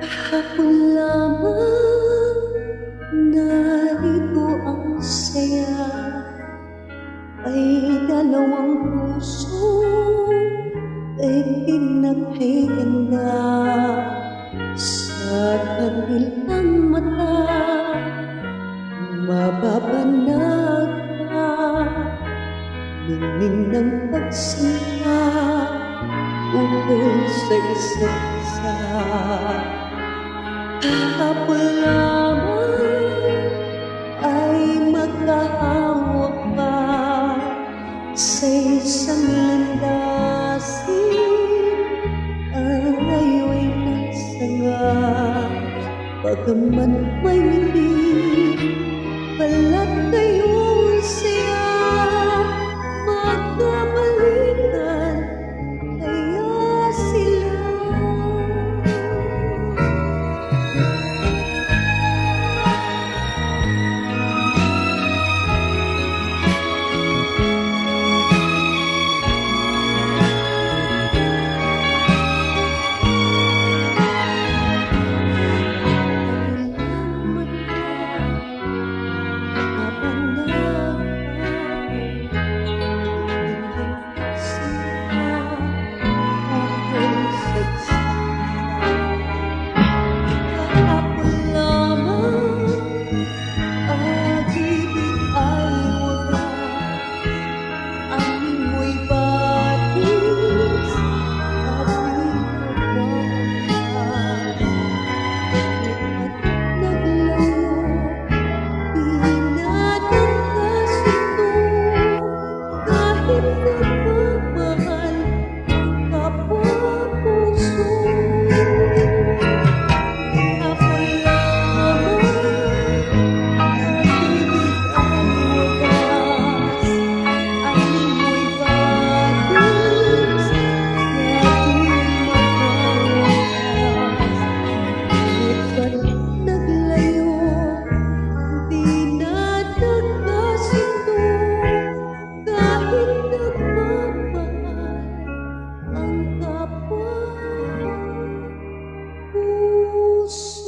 Kahapon lamang narito ang saya, ay dalawang puso ay pinaghihinda. Sa kabilang mata mababanag ka, ningning ng pagsinta ukol sa isa't isa. Kahapon lamang ay magkahawak pa sa isang landasin, ang ngayo'y nagsanga. Bagaman may ngiti, balat kayong siya, magkamalitan kaya sila. Ang kapwa puso.